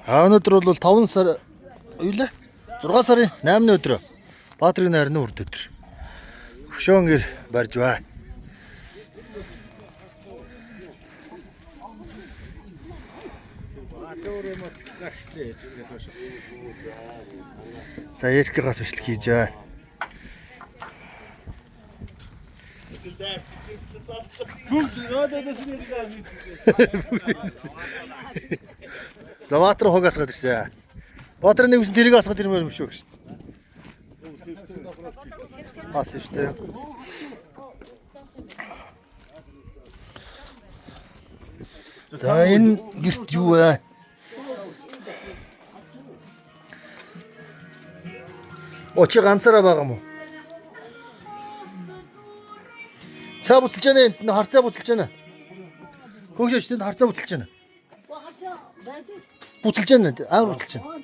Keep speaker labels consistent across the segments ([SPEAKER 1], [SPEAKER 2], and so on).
[SPEAKER 1] Өнөөдөр бол 5 сар үйлээ 6 сарын 8-ны өдрөө Баатрийн найрны урд өдөр. Хөшөөнгөр барьж бай. За яркгаас бичлэг хийж бай. За Баатар хог асгаад ирсэн. Баатар нэг үсэн тэрийг асгаад ирмээр юм шүү гэж. Бас ихтэй. За энэ гэрт юу вэ? Очи ганцаараа байгаа мó? Цаа буцалж байна энд харцаа буцалж байна. Хөнгөш тэнд харцаа буцалж байна. Буцалж байна амар буцалж байна.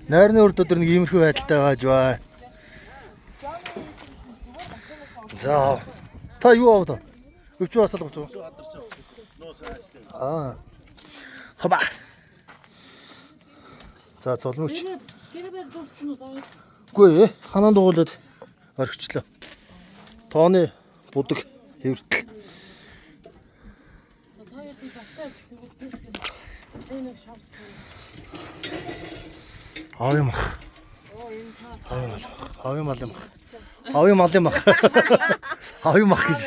[SPEAKER 1] Найрны урд өдөр нэг иймэрхүү байдалтай байж бай. За та юу аваад? Өвчөө асаалга туу. Хаба. За цолмогч. Гүй ханаа дугуулад орхичлоо. Тооны будаг хэвэртэл. Аав юм. Аав юм алим. Аав юм алим. Аав юм гэж.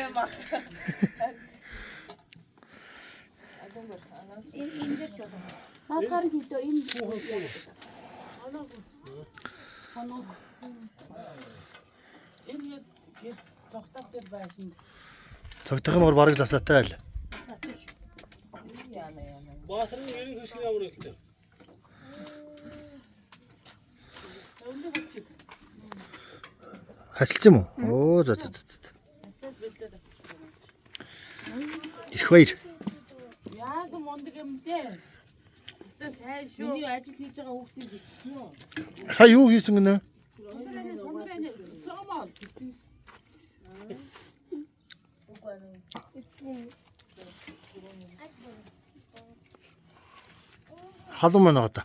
[SPEAKER 2] Макар хийдөө энэ энэ гэрт цогтох дээр байсан.
[SPEAKER 1] Цогтох юм бараг засаатай л.
[SPEAKER 3] Баатарын нэрийн хөшгөө ямар ихтэй.
[SPEAKER 1] Хасилсан юм уу? Оо за. Их баяр.
[SPEAKER 2] Яасан мондөг юм дээ. Эсвэл сайн шүү. Миний ажил хийж байгаа хүүхдийг бичсэн үү?
[SPEAKER 1] Та юу хийсэн гинэ? Халуун мань байгаа та.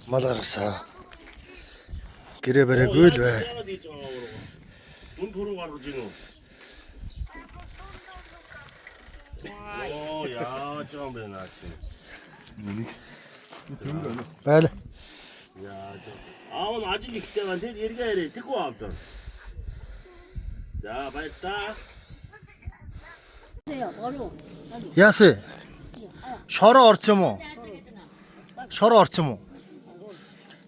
[SPEAKER 1] Мал гаргасаа. Гэрээ барайгүй л бай.
[SPEAKER 3] Дүн түрүү гаргаж ийн үү? Оо яа жам байна чи.
[SPEAKER 1] Байл.
[SPEAKER 3] Яа жам. Аав нь ажил ихтэй байна. Тэгэд эргээ ярэ. Тэггүй аавд. За баяртай.
[SPEAKER 1] Яасан? Шороо орсон юм уу? Шороо орсон юм уу?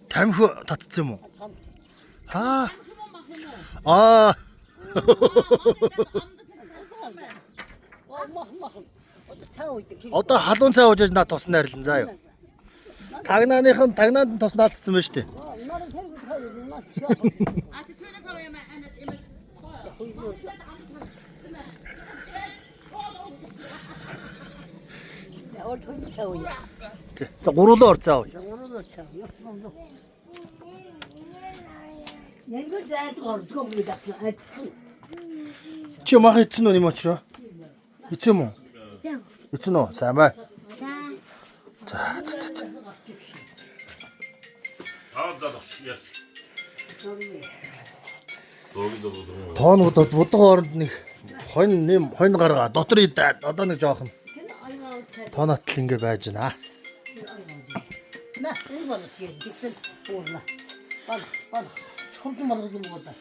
[SPEAKER 1] Тамхи татсан юм уу? Аа. Одоо халуун цай уужж наад тосн найрлан заа юу. Тагнааныхан тос наадсан байна шүү дээ. За гуруулаа орцоо. Чи мах ицэн үү юм очроо? Ицэн үү? Ицэн үү? Сайн бай. За. Тоонуудад будаг хооронд нэг хонь гаргаа дотор идээд одоо нэг жоохон тоонотл ингэ байж байна.
[SPEAKER 4] Энэ бол тийм диксэн уурна. Бана. Хурдан малгаж юм уу та?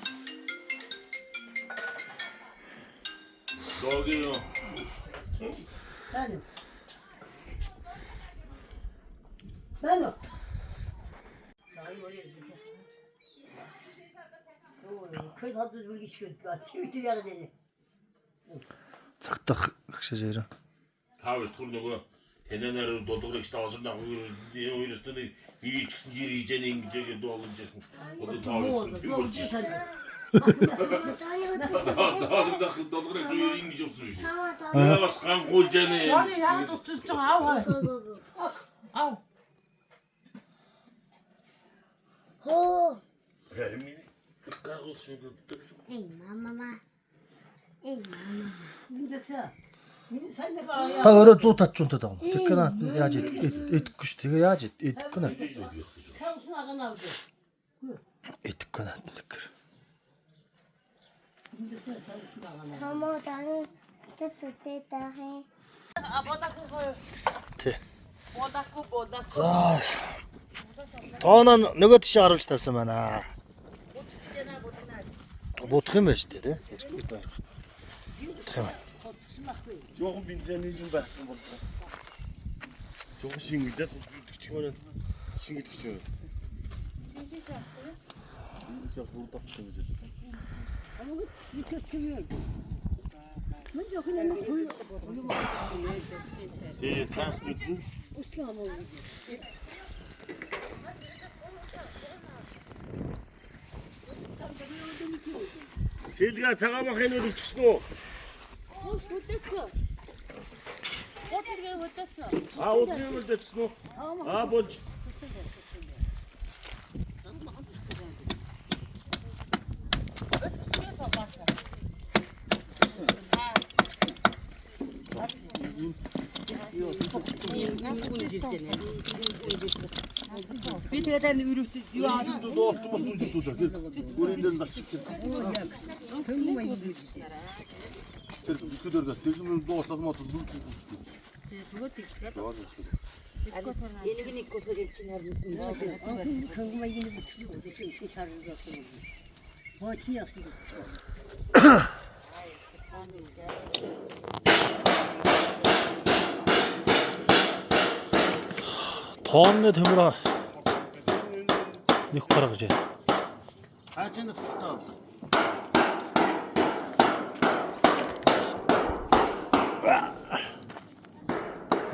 [SPEAKER 3] Догио.
[SPEAKER 4] Бана. Сая 머리 이렇게. Көз хадд бүргий шигдгаа. Твиттер яагаад нэ?
[SPEAKER 1] Цагтах гшиж яраа.
[SPEAKER 3] Тав түр нөгөө хэнэнээр дулгыг таваасна хоёрсны бий гэсэн жир хийж яах ингэж дуулж ирсэн. Одоо тав. Наасында долгорыг ингэж явсан шүү. Аа бас ганхуул жана.
[SPEAKER 2] Яны яагаад уцалж байгаа ав.
[SPEAKER 5] Хоо.
[SPEAKER 3] Хэмээ. Гагуул шүү дээ.
[SPEAKER 5] Эй мама.
[SPEAKER 4] 민족사. 민살내가
[SPEAKER 1] Та өөрөө 100 татчунтад байгаа. Тэгэхээр яаж идэхгүй шүү. Тэгээ яаж идэхгүй наа.
[SPEAKER 4] 태우스 나가나 보지.
[SPEAKER 1] Идэхгүй наа. Тэгэхээр.
[SPEAKER 4] 민족사 태우스 나가나.
[SPEAKER 5] Хамо таны тэтэтэй хэ.
[SPEAKER 1] Тий.
[SPEAKER 2] Бодак.
[SPEAKER 1] За. Тооноо нөгөө тийш харуулж тавьсан байна. Бодох юм байна шүү дээ, тий. Бодох юм.
[SPEAKER 3] Жохон бензин юм байх юм бол. Жохон шингэлдэх үзүүлдэг ч юм уу. Шингэлдэх ч юм уу. Шингэлж авах юу? Яг бүрдэх юм гэж.
[SPEAKER 4] 아무것도 이렇게 키워야지. 먼저 그냥 불
[SPEAKER 3] Тий, цаас нэгэн.
[SPEAKER 4] 어떻게 하면
[SPEAKER 3] Сэлгээ цагаан махын өгчихсөн үү? Өдрийн үлдээчихсэн үү? Болж.
[SPEAKER 4] Би тэгээд өрөвд юу аа
[SPEAKER 3] Доолтмос үлдээчихсэн. Гүрэн дээр насчих. Тэр бүдэргээс тэгмэл доослол мод бүлдчихсэн.
[SPEAKER 2] Зүгээр тэгсгээд.
[SPEAKER 4] энийг нэг гол хэлчих нар үнэхээр 궁금한 얘기 붙이고 이렇게 살을 갖고 뭐 티역시
[SPEAKER 6] Тоонны төмөр нөх гаргаж байна.
[SPEAKER 3] Хаачин нөхцөлтэй.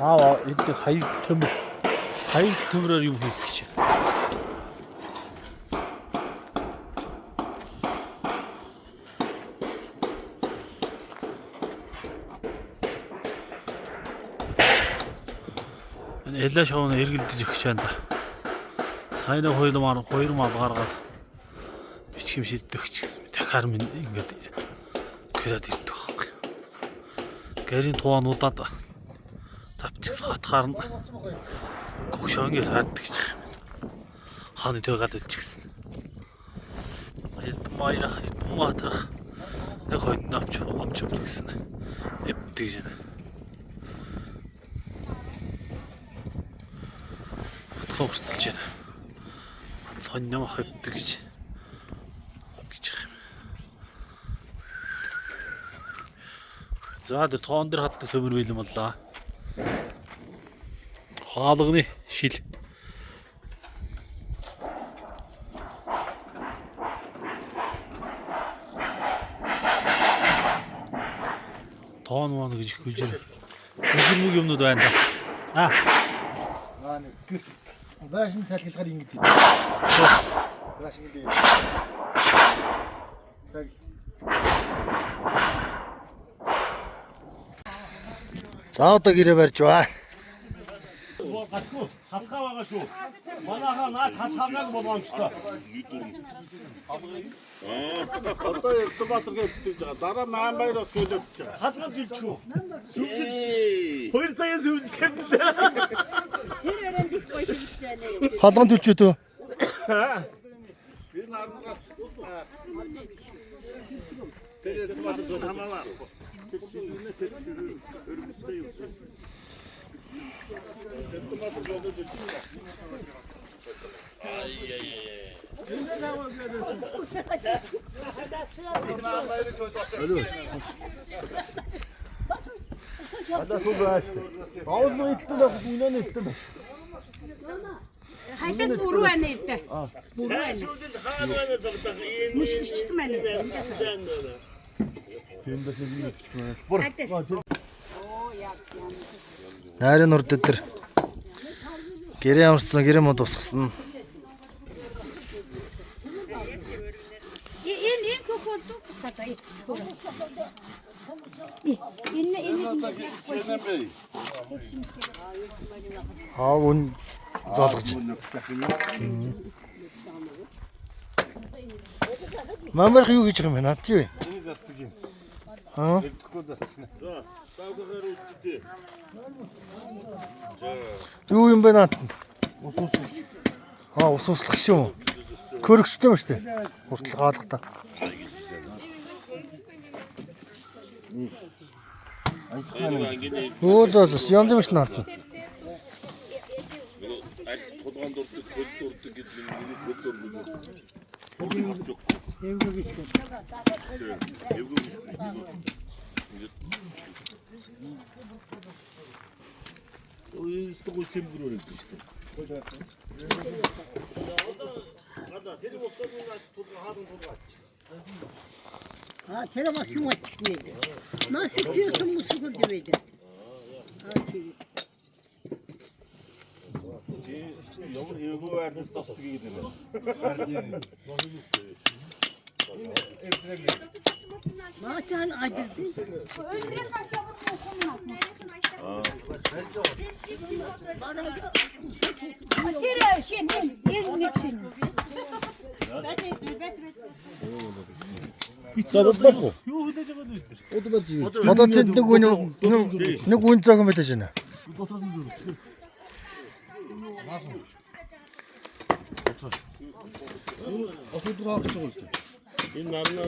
[SPEAKER 6] Энэ хаяг төмрөөр юм хийх гэж. Энэ элла шоуны эргэлдэж өгч байна да. Саяны хоёр мал гаргаад бичгэн шиддэг ч гэсэн дахиад минь ингээд гэрээд ирдэг байхгүй. Гэрийн тугаануудад тавчигс хатгаар нь гүшонгээр хаддаг ч юм. Хааны төгаад үлчихсэн. Эрдэн матрах яг хойд навч амчвд гэсэн. Эвдэж байна. Утгаарцэлж байна. Сонням ах эвдэг гэж юм. За тэр тоон дээр хатдаг төмөр бэлэн боллоо. Хаалганы шил. Тоон мон гэж хүлжир. Хүлжирмэг юмнууд байна да.
[SPEAKER 1] Нэг гэр баашин цалхилгаар ингэж идэв. Баашин ингэ. Цагт. За одоо гэрээ барьж ба.
[SPEAKER 3] Гатгүй хасгаа байгаа шүү. Манайхаа наад хасгаагааг болгоомжтой. Одоо Эрдэнэбаатаргээ битэж байгаа. Дараа Маанбаяраас хөлөө битэж байгаа. Хасгаа битчихв. Сүлдэл 2 цагийн сүлдэл.
[SPEAKER 1] Халган төлчөө төө.
[SPEAKER 3] Би наарнгаа. Тэр Эрдэнэбаатар хамаалаа. Тэр өргөстэй юу.
[SPEAKER 2] Хайдас бүрүү байна ирдэ.
[SPEAKER 3] Сүлдэл хаалганы цагтаа ийм
[SPEAKER 2] Мушгичсэн байна ирдэ.
[SPEAKER 1] Найрын урд дээр гэрээ амарсан, гэрээ мод усгасан.
[SPEAKER 2] Энэ
[SPEAKER 1] Аав золгож. Мамарх юу хийж байгаа юм бэ? Наад юу вэ?
[SPEAKER 3] Энийг застаж юм.
[SPEAKER 1] Аа.
[SPEAKER 3] Дэвдэхгүй застчихна. За, даавгаар үлдээ.
[SPEAKER 1] Юу юм бэ наад?
[SPEAKER 3] Ус ус.
[SPEAKER 1] Аа, ус услах шүү юм. Көрөгчтэй юм шүү дээ. Хүртэл хаалгата. Өө зоос янз биш наад.
[SPEAKER 3] Тулгаан дурдаг, хөл дурдаг гэдэг нь миний хөл дурдаг. Ой, стогой тембрээр гэдэг шүү дээ. Надаа тэр өстөгийн тулгаан хаан тулгаач.
[SPEAKER 4] 테라 마스 흉아 찍네. 나 스피어 좀 무수고 되게 돼.
[SPEAKER 3] Ямар эвгүй байрнаас тасдаг гэдэг юм.
[SPEAKER 4] 마찬 아들들.
[SPEAKER 5] Тэр шин нэг шин.
[SPEAKER 1] За бодлох уу?
[SPEAKER 3] Юу хөдөөж байгаа нь вэ?
[SPEAKER 1] Удаа чи. Одоо тэнд нэг үн цаг юм байж байна. Осудгаа гэж байгаа шүү.
[SPEAKER 3] Энэ нарнаа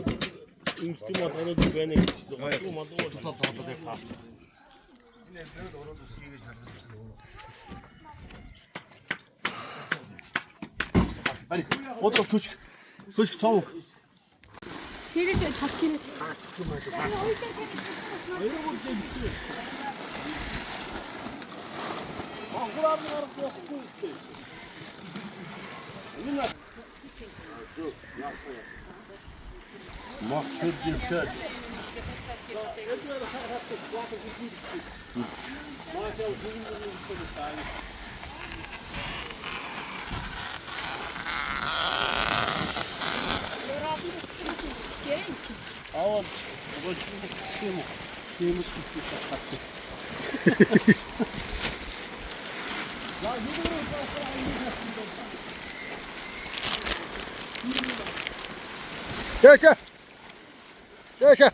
[SPEAKER 3] өмсдөг малгайнууд байна гэж байна. Малгай тотоод яг таарсан. Ари, бодлох көч. Көч цавг.
[SPEAKER 5] Тэр тавчир.
[SPEAKER 3] Махшуд гэрчээд. Аа,
[SPEAKER 1] Яша. Яша.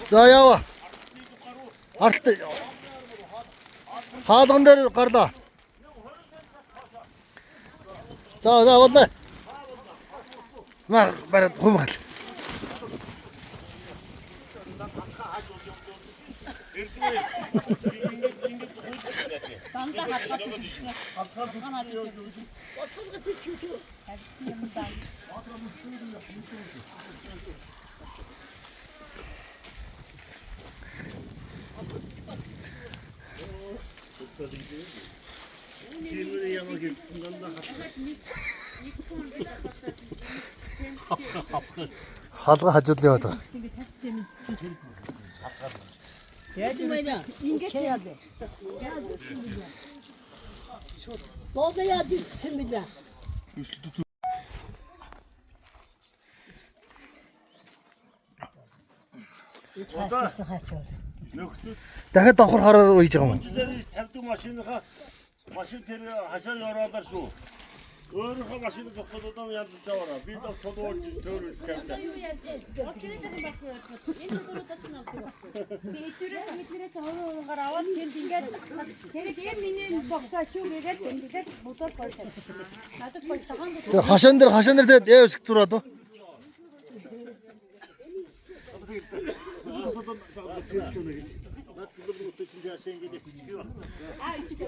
[SPEAKER 1] За яава. Арт хаалган дээр гарлаа. За боллоо. Маа барад хумал. Хаалга хажууд л яваад байгаа.
[SPEAKER 4] 대중이냐 인계해야 돼. 먹어야 됩니다.
[SPEAKER 3] нөхдөд
[SPEAKER 1] Дахиад давхар хараар уйж байгаа юм.
[SPEAKER 3] Үзлэрийн тавьдаг машин тэр хашаа яваалаа шүү. Өөрийнхөө машиныг зогсоод удаан ядаж аваараа. Би дав чулуулж төөрөж тавьдаг.
[SPEAKER 5] Тэгээд миний боксаа шүү гэдэг тэмдэглээд бодоод болтой. Надад бол цагаан
[SPEAKER 1] Тэгээ хашаан дээр тэгээд яавс зүрээд үү?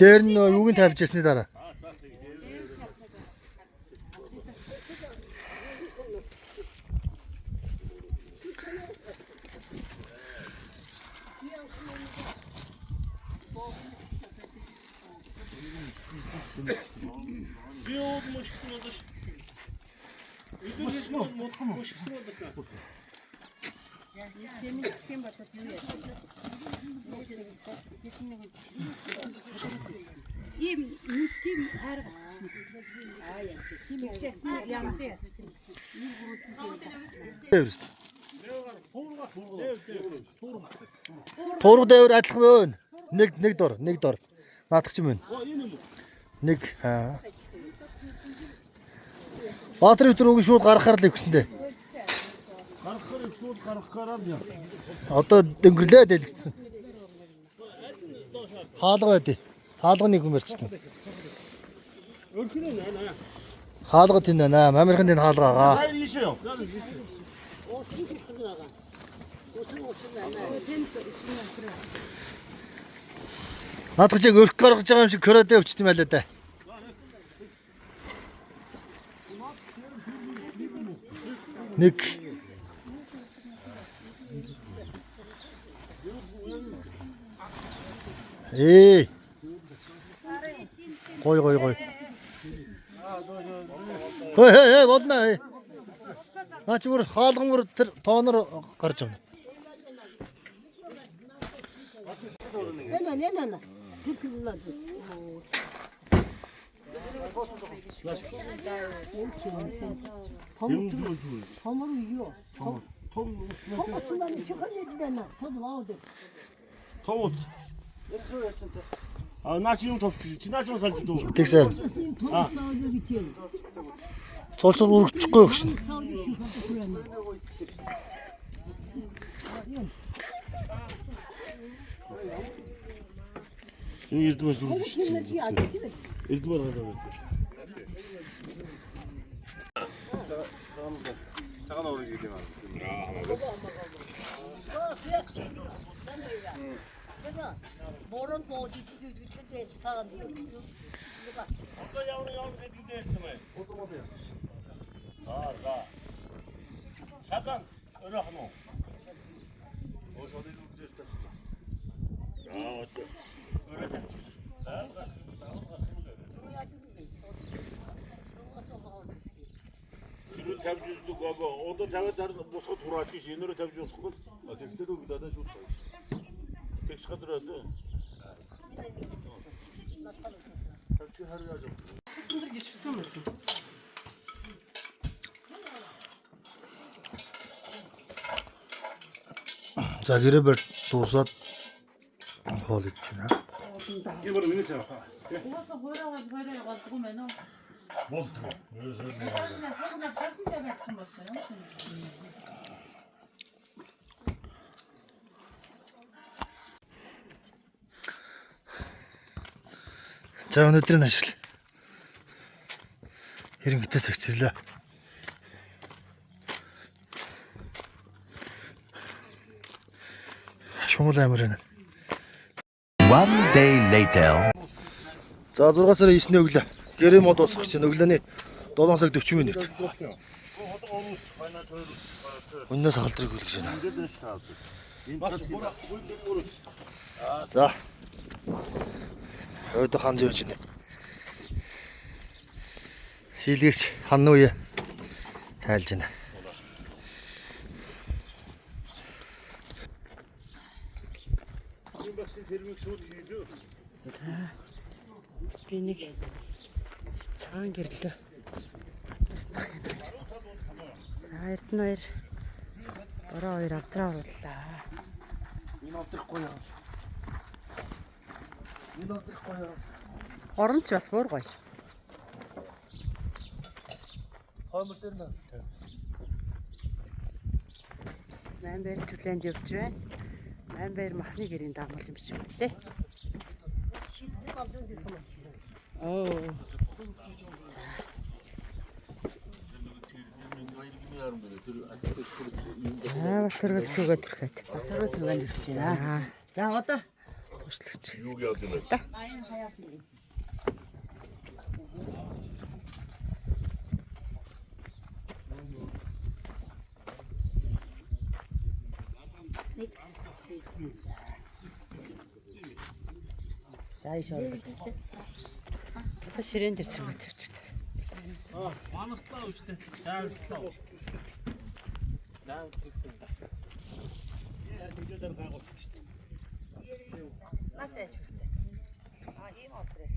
[SPEAKER 1] Дээр нь юуг нь тавьж ясны дараа.
[SPEAKER 3] Би ууд мушгсан удаж. Идэл хийж мод мушгсан удаж наа.
[SPEAKER 5] Ийм тийм харгас. Тийм янз.
[SPEAKER 1] Туурга дээвэр адилхан байна. Нэг дор. Наадах юм байна. Нэг Баатар өдөр өгөн шууд гаргахаар л өгсөндөө.
[SPEAKER 3] Гарахаар шууд гарахаараа яа.
[SPEAKER 1] Одоо дөнгөрлөө дэлгэцсэн. Хаалга байдیں۔ Хаалга нэг хүн барьчихсан. Хаалга тийм наа. Америкийн энэ хаалгаагаа.
[SPEAKER 3] Hayır işiyor.
[SPEAKER 1] Наадах чиг өрх гаргаж байгаа юм шиг кородэ өвчт юм байлаа да. Нэг Гой. Хөөе болно. Наач мөр хаалган мөр тэр тоонор гарч байна.
[SPEAKER 4] Нэ.
[SPEAKER 3] Tavut. 나 지금 더 지나치면 살지도.
[SPEAKER 1] Тэгсээр цолцол үргэчихгүй гэсэн.
[SPEAKER 3] Ирдмэс үргэлж. Ирдмэр гадаа байна. цагаан оранж гэдэг юм аа.
[SPEAKER 4] Morun boğdu çünkü sağın diyor.
[SPEAKER 3] Orada yavru dediğinde ettim ben. Oturmadı ya. Za. Şakan öyle hanım. O şöyle durdu işte. Ya öyle de. Türü tevcüzdük abi. O da tevcüzdük. Boşa turaçki şeyleri tevcüzdük. Tekte de bir daha şu. Tek çıkartırdı.
[SPEAKER 1] За гэрээр дуусаад хоол идэж байна.
[SPEAKER 3] 이거는 왜 이렇게
[SPEAKER 2] Угаасаа хоороо болдгоо мэн үү?
[SPEAKER 3] болтго.
[SPEAKER 2] Хоороо часан чаг явах юм болтой юм шиг.
[SPEAKER 1] За өнөөдрийн ажил хэрэгтэй цагцлаа. Шумал амир байна.
[SPEAKER 7] One day later.
[SPEAKER 1] За 6 сарын 9-ний өглөө. Гэрээ мод дуусгах чинь өглөөний 7 цаг 40 минут. Өнөөс халдрыг үлгэж байна. За. Өөдөө хан зөөж байна. Сэлгэгч хан уу тайлж байна.
[SPEAKER 4] Би нэг цагаан гэрлээ. Батснах юм. Эрдэнэ 2 бороо 2 авдраа орууллаа.
[SPEAKER 1] Энэ авдрахгүй яа.
[SPEAKER 4] Оромч бас бүр гоё.
[SPEAKER 1] Хоомор дээр нэ.
[SPEAKER 4] Манбэр түлэнд явж байна. Манбэр махны гэрийн дагмал юм шиг үлээ. Oo. Батөргөл сүгээ төрхөд. Батөргөл сүгээ төрөх чинь. За одоо зуршлагч.
[SPEAKER 3] Юу яадаг юм бэ?
[SPEAKER 4] За ишээ. Одоо ширээн дээр сүгээ тавьчих.
[SPEAKER 6] Манахлаа үстэй. Даавчлаа.
[SPEAKER 3] харин тэгжээр гайгуулчихсан шүү дээ.
[SPEAKER 4] Нас яаж хүртэ? Ийм отрээс.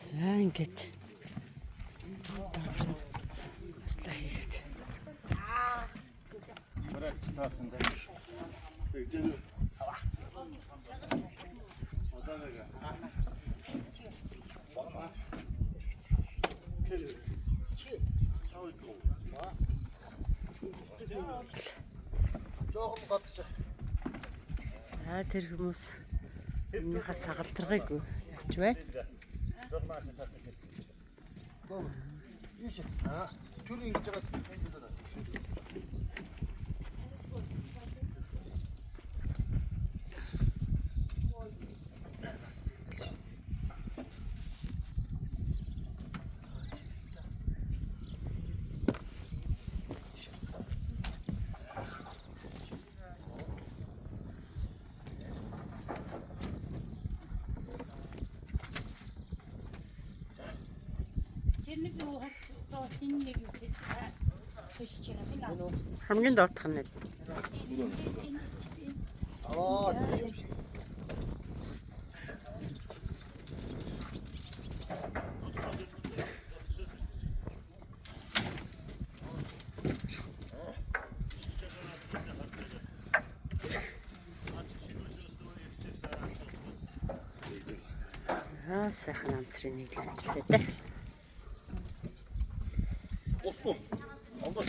[SPEAKER 4] За ингээд. Баслаа хийгээд.
[SPEAKER 3] Мараач таатанда. Тэгжээр 어다가
[SPEAKER 1] Жохон гадсан.
[SPEAKER 4] За тэр хүмүүс өмнөхөө сагалдрагыг явж байна.
[SPEAKER 1] Ийш. Тэр ингэж байгаа.
[SPEAKER 5] Тэр нэг юу хавч одоо энэ нэг юу гэж хөшиж байгаа юм байна.
[SPEAKER 4] Хамгийн доотх нь
[SPEAKER 1] Аа, тийм шүү.
[SPEAKER 4] за сайхан амтрын нэг л амжилттай дээ.
[SPEAKER 1] Осно. Амбаш.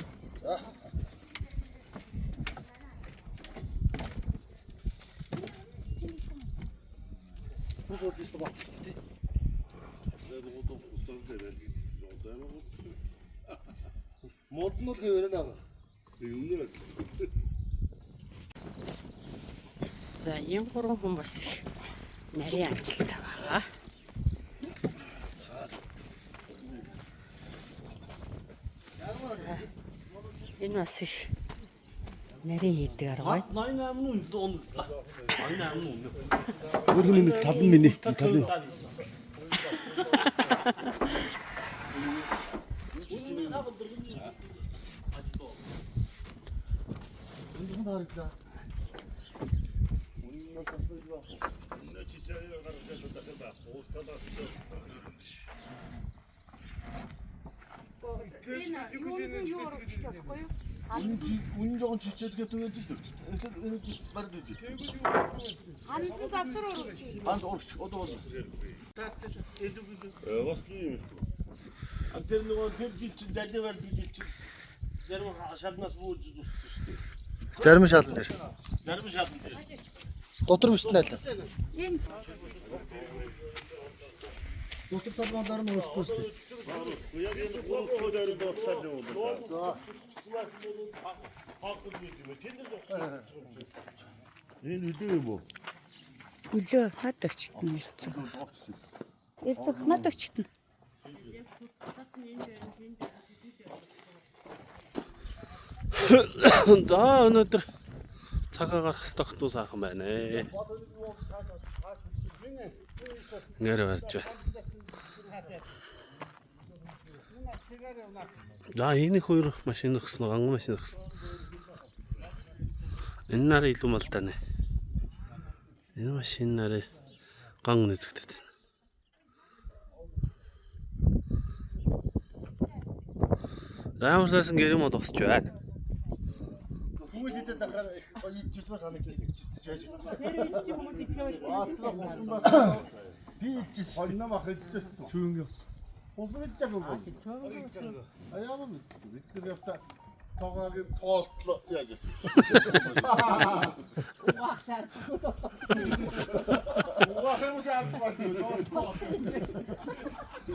[SPEAKER 1] Бусод бисто бат.
[SPEAKER 3] 새로도 우선대를 어디는
[SPEAKER 1] Моднол хэвээрээ аа.
[SPEAKER 3] юунаас
[SPEAKER 4] За ийм гурван хүн бас их нарийн амжилттай байгаа. Энэ бас их нарийн хийдэг арга байна.
[SPEAKER 6] 88 нь үнэс он. 88 нь үнэ.
[SPEAKER 3] өөргөний нэг тал нь миний тал нь
[SPEAKER 1] Энд харагдаа.
[SPEAKER 3] 운만 tasmaya bak. Ne çiçeği var kardeşim takılda. Ortada
[SPEAKER 5] Энэ юу орж чадахгүй юу?
[SPEAKER 3] 운 жоохон чичээд гэдэг юм шүү. Энэ бард үгүй.
[SPEAKER 5] Хамтан завсар орж.
[SPEAKER 3] Анд орч одоо бол. Бас юм шүү. Тэр нөгөө тэр жил чинь дайдаг бардаг жил чинь зарим шалнаас бууж дуссан шүү дээ.
[SPEAKER 1] Зарим шалан дээр.
[SPEAKER 3] Зарим шалан дээр.
[SPEAKER 1] Дотор биш найл.
[SPEAKER 5] Энэ
[SPEAKER 1] Дотор талбаар нь өөрчлөлт.
[SPEAKER 3] Яг энэ гурван дээр дууцаад явуулдаг. Энэ үдээ юм уу?
[SPEAKER 4] Өлөө хад очтон ирцэг. Ирцэг хад очтон.
[SPEAKER 6] За өнөөдөр цагаагаар тогтуу саахан байна. Нэр барьж байна. За энэ хоёр машин өгсөн, ганган машин өгсөн. Энэ нараа илүү малтай нэ. Энэ машин нараа ганган нэзэгдэт. Заамарласан гэрээ мод босч байна.
[SPEAKER 1] Хүмүүс идэт дахаар идчихмээр санагдчих. Би идчихсэн.
[SPEAKER 3] Хонно мах идчихсэн.
[SPEAKER 1] Цөөнгөө.
[SPEAKER 3] Усан идчихсэн юм. Аяа нь бид тэр явта тоогоог тоолтлоо яаж яасан.
[SPEAKER 5] угахшаар.
[SPEAKER 3] Угаах юм шаардлагатай.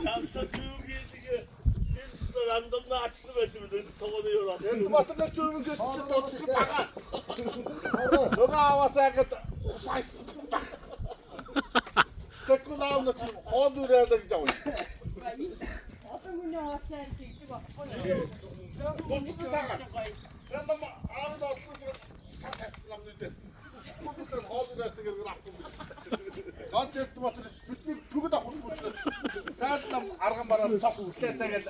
[SPEAKER 3] Часта зүгээрээ рандомна ачсан байдаг үү тоогоо яваад. Энэ батна зүгээс чи тоолчих цагаа. Нөгөө аваасаа сайсан. Тэкулаавна чи хоодураад гэж авах.
[SPEAKER 5] Одоо миний очаар тэгдэг байхгүй. Цөөхөн миний цөөхөн гоё.
[SPEAKER 3] Рандом аав доотлоо цаг тавьсан юм нүдэ.
[SPEAKER 1] Ганцэт батрас бидний бүгд авах учраас таалам арган бараас цог өглөө тагаал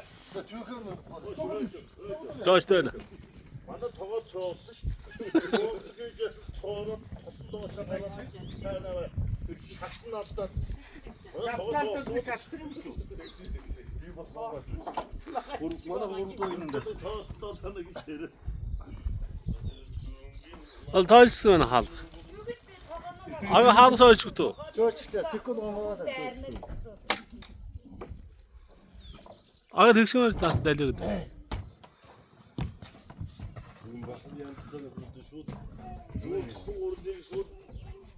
[SPEAKER 1] түүхэн
[SPEAKER 6] Жойстойно.
[SPEAKER 3] Манай тогоо цоолсон шүү дээ. Өөцгийж цоороо тосон доошоо тавьсан. Сайнаа шатна алдаад. Тогоо цоолсон. Би бас боогоос. Манай гурдуу юм дээр цоолсон санаг истэр.
[SPEAKER 6] Ал тойлсон хаал. Ага хаал сойлчгүй.
[SPEAKER 1] жөөчлээ тэкон гомоо.
[SPEAKER 6] Ага тэгшмээр далиг.
[SPEAKER 3] Янзтай хүрдэ шууд. Зүгсэн урдыг шууд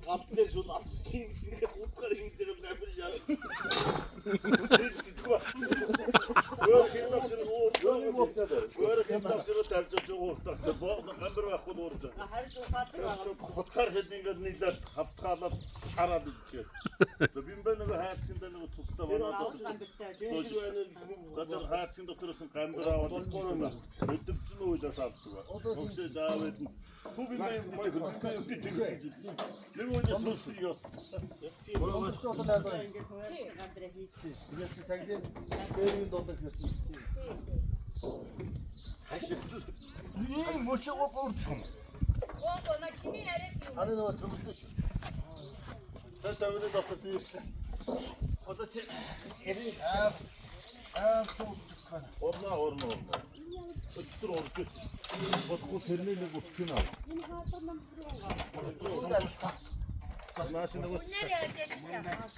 [SPEAKER 3] каптер шууд авчихсан чинь утгаар ингэж амар шаа. Өөр хэмнэсэн өөр хэмнэсэн тавьж ууртаа. Боо гамбар байхгүй уурж. Хотхар хэд ингэж нийлээд хавтгаалаад шараад ичээ. За би нэг хайрцагт нэг тустай болоод. За хайрцагт дотроос гамбар аваад ичсэн ба. Өдөвчн уйлаас авдаг. Огсээ заавал түбий юм бид гэж. Нэг уйлаас сүсгий яс.
[SPEAKER 1] Тэрийн дондог хэрсэн. Ийм мөчөө гурдсан.
[SPEAKER 5] на чиний яриад юу?
[SPEAKER 1] Аны нөгөө төвлөдөө шүү. Тэр төвлөдөө дотор тийвсэн. Одоо чи эрийг туучихсан.
[SPEAKER 3] Орно. Өдөр орчих. Бодгоо тэрний нэг утгын аа.
[SPEAKER 5] Энэ хаалт нам бүрүүга.
[SPEAKER 3] Наач нэг ус.
[SPEAKER 5] Нэр яаж яах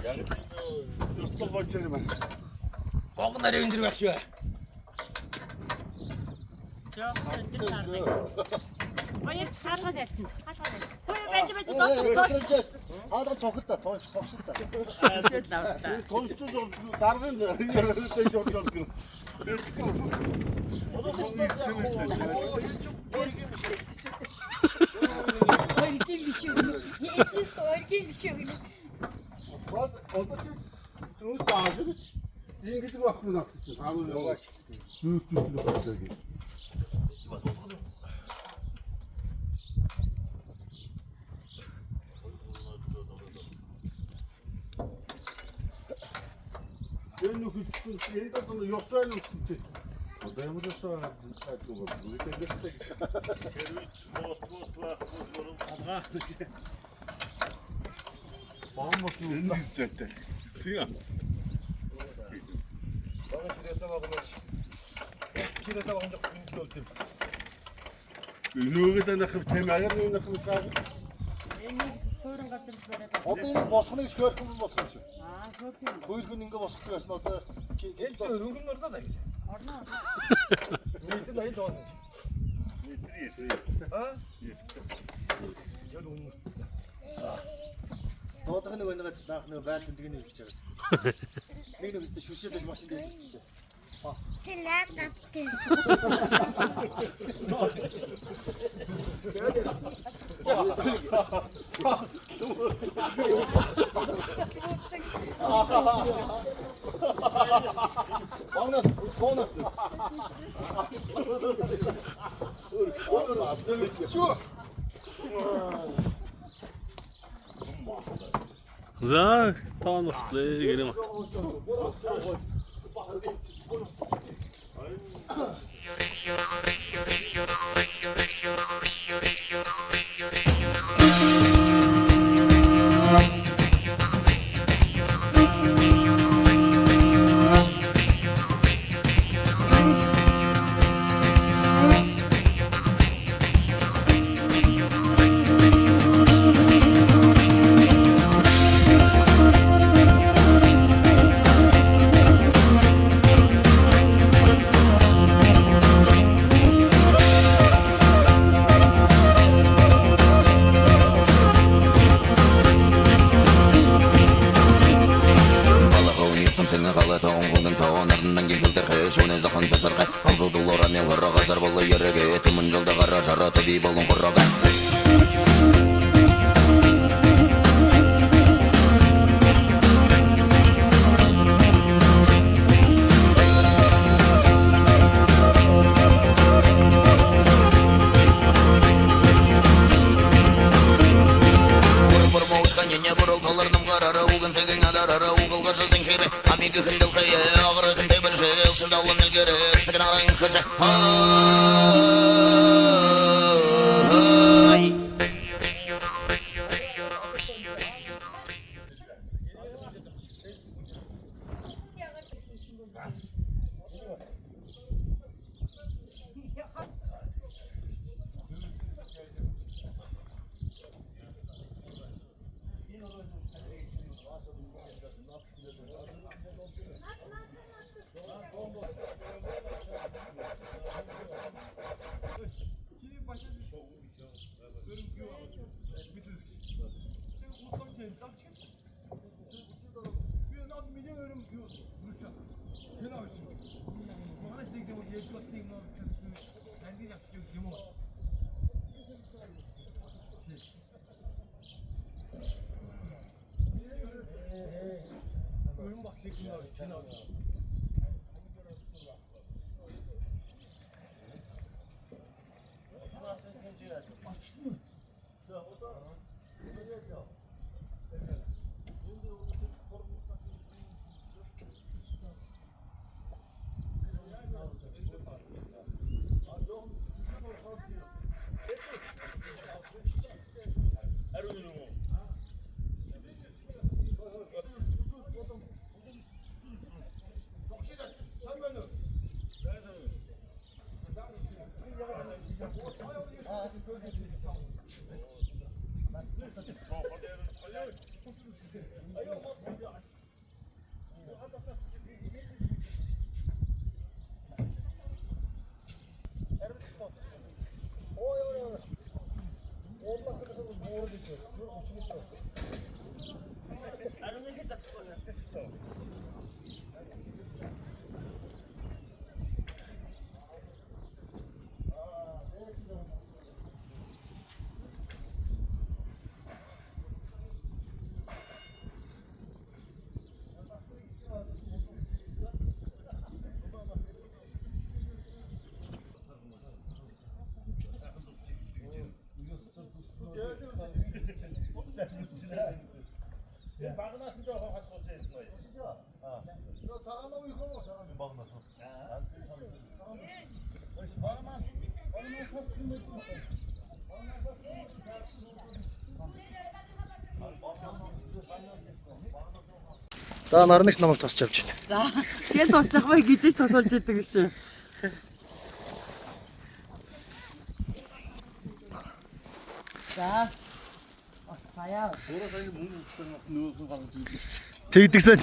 [SPEAKER 3] Яг нь стол байсаар юм.
[SPEAKER 1] Бог нарийн өндөр байх шүү.
[SPEAKER 4] Баяр хаалгаад ялтна. Хөөе байж доо.
[SPEAKER 1] Хаалга цохол та тооч тогшил та.
[SPEAKER 3] Тончууд даргын яриад явж байна.
[SPEAKER 5] Оргин биш үү? Яачих оргин биш үү?
[SPEAKER 3] Одоо чи юу тааж ингэж байхгүй нах чи хаалга яваач. Зүүцүүл болдог гэж. Энэ хүчсэн энэ одоо ёстой юм чи. Одоо ямар ёстой таагүй бол үүтэй. Хэрвээ мост байхгүй бол алгаа. Бомбос нь зэтэй. Тийм. Багш ирээд байгаа. Чирээд байгаа юм шиг юм. Нөгөөд нах тэм агаар нөх мсаа.
[SPEAKER 4] Энийг суурин газарс бариад.
[SPEAKER 1] Одоо энэ босхныг шөрхөн босхон шүү.
[SPEAKER 4] Хөөх юм.
[SPEAKER 1] Хоёр хүн ингэ босох байсан одоо
[SPEAKER 8] Өрөнгөн ордоо заа гэж.
[SPEAKER 4] Орно.
[SPEAKER 8] Нийтэд аян тоон. Аа? Яг үнэ.
[SPEAKER 1] дуудах нэг өнөөгөө наах нэг байлдан тгний хэлж байгаа. Нэг нэг өстө шүшээд машин дээр хэлж байгаа.
[SPEAKER 5] Тэнэг гаттай.
[SPEAKER 1] Бонус. Чё?
[SPEAKER 6] За, таанаас плей гэнэ мат.
[SPEAKER 9] құрағы Алзудыл орамен ғырraға Зарбалы еріге Түмін жылды қара жараты бей болын құрraға
[SPEAKER 1] За нарнагч намайг тосч авч байна.
[SPEAKER 2] За тэгэл тосч явах бай гэж тосолж идэг шүү. За. Хаяа.
[SPEAKER 1] Тэгдэгсэн.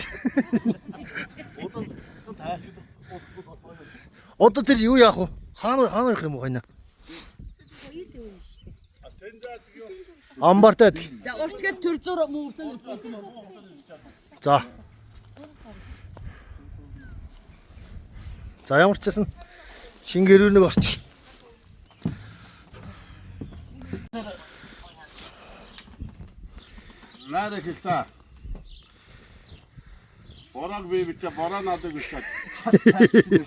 [SPEAKER 1] Одоо тэр юу яах вэ? Хаана явах юм уу хайна? Амбартай.
[SPEAKER 2] За урчгээд төр зур муурсан.
[SPEAKER 1] За. За ямар ч гэсэн шинэ гэрүүр нэг орчих.
[SPEAKER 3] Надад хэлсэн. Бораг би бичээ бороо надад гэж.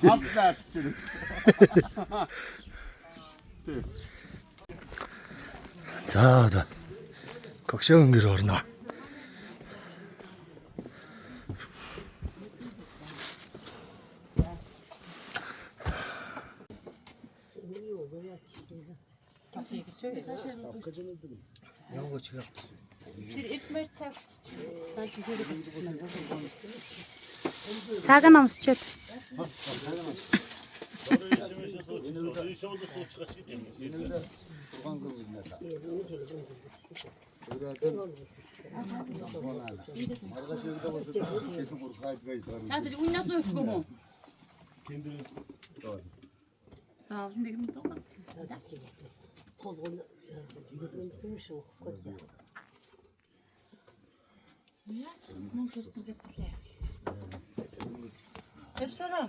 [SPEAKER 3] Хадлаа чи.
[SPEAKER 1] За одоо Когшоон гэр орно.
[SPEAKER 5] Цагаан намсчээд.
[SPEAKER 2] Цааш уйнаас өгөх юм уу? За нэг юм доо.
[SPEAKER 4] толгойн юм шүү гэж.
[SPEAKER 2] Яач мөн хэрэг гэдэг лээ. Тэрсэрэ.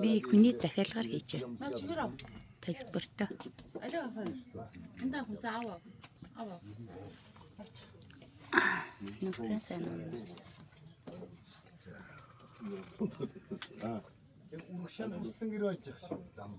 [SPEAKER 5] Би хүний захиалгаар хийж байна.
[SPEAKER 2] Маш чигэрэ.
[SPEAKER 5] Тайлбартай.
[SPEAKER 2] Алаа хаа. Энд ах зааваа. Аваа.
[SPEAKER 5] Нүхэн сайн.
[SPEAKER 1] Урагшаа үстэн гэр байж зам.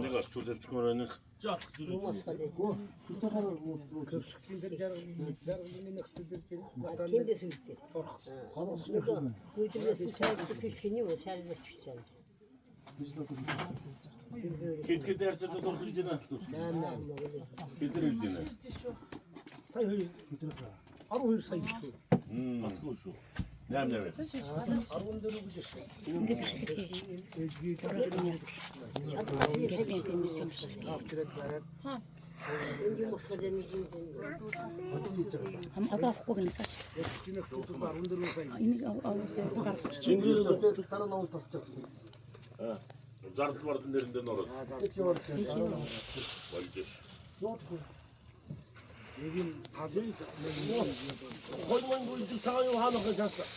[SPEAKER 3] Нэг алчуул явчихмаар
[SPEAKER 4] Тэндээс үлдээ. Хөөдрөөс цайд хийхний уушаалж бичсэн.
[SPEAKER 3] Хэд ярьж байгаа дурдж байна л. Бид нар хэлж байна.
[SPEAKER 8] Сая 12 сая шүү.
[SPEAKER 3] Баггүй шүү. 8
[SPEAKER 8] 14 гэж шүү.
[SPEAKER 4] Энд мосгоны нэг юм.
[SPEAKER 5] Одоо авахгүй гэнэсаач.
[SPEAKER 8] Энэ 14 сая.
[SPEAKER 5] Энийг гаргачих.
[SPEAKER 3] Чингээр дараа намайг тасчих. Зардал бардан дээрээ нөрөө. Болж.
[SPEAKER 8] Нэг юм тазын
[SPEAKER 3] Хоймон гүйж цагаан юу хаалах гэж хасаа.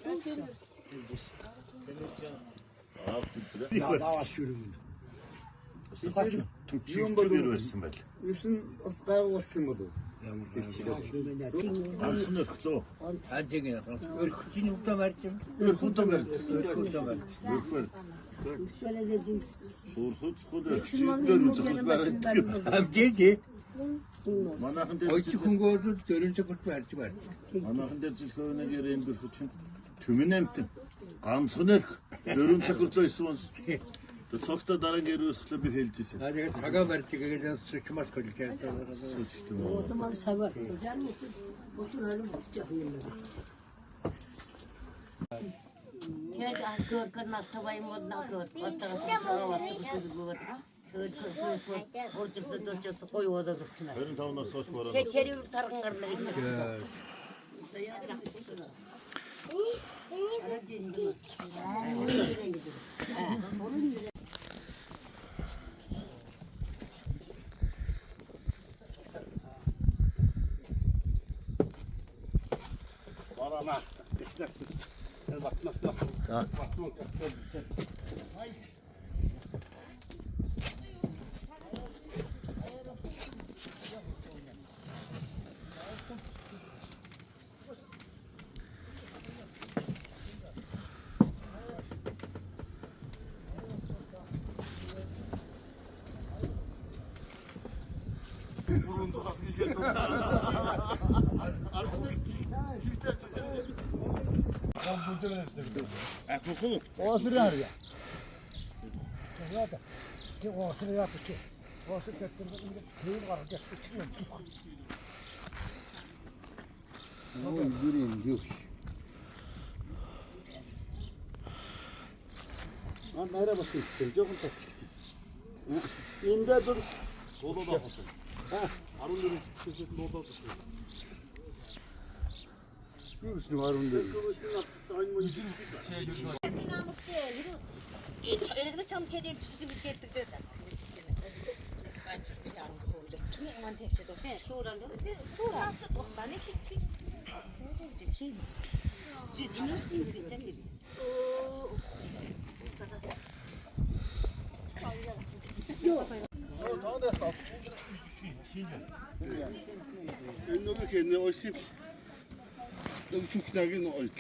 [SPEAKER 3] Өөдөө.
[SPEAKER 8] аваад шүрэн.
[SPEAKER 3] Төвчээр байсан байл.
[SPEAKER 8] Юусэн бас гайвуулсан болов. Ямар
[SPEAKER 3] Ганцхан өрхлөө.
[SPEAKER 8] өрхөний үгтэй барьж юм.
[SPEAKER 3] Өрхөндөө барь. Suurхуц хөл өрхчээр зөвхөн барь.
[SPEAKER 8] Амжээ.
[SPEAKER 3] Манайхан дээр
[SPEAKER 8] Ойч хөнгөөд дөрөнцөг барьж барь.
[SPEAKER 3] манайхан дээр жилхөөнөг юм өрхөч. Түмэн амт. Ганцхан өрх. Дөрөв цагтлоо исэн. Тэр цогтой дараа гэрүүлэхлээр би хэлж ирсэн.
[SPEAKER 8] Тэгээд цагаа барьж тэгээд сучмас гэж ярьсан.
[SPEAKER 4] Отоман савар. Кэд анкор карнах тавай модна кор. Ордерд дөрчөөс гой удаад орчихно.
[SPEAKER 3] 25-наас хойш бороо.
[SPEAKER 4] Тэр тарган гарна гэдэг.
[SPEAKER 8] Барамаа. Технас. Тэр батнасна.
[SPEAKER 1] За. Оосрааря.
[SPEAKER 8] Яа. Тэг оосроо яах вэ? Оосроо тэр нэг гаргаж явчих юм.
[SPEAKER 1] Ой, бүрийн юу. Нараа батчих. Жохон тавчих. Эндээ дөр
[SPEAKER 3] Болоод авах. 14 цэцэд болоод авах.
[SPEAKER 1] юу гэсэн 14.
[SPEAKER 4] Эрэгний чам тэгээд бичсэн мэт гэдэг дээ. Бачилт яам хөөж. Түний ман тавьчаад байна. Шууран. Шууран. Манай хич. Хин. Энэ үсийн бичсэн дий.
[SPEAKER 1] Тоодоос
[SPEAKER 3] Энэ нэг нь осип. Өсөхнэг нь ойлт.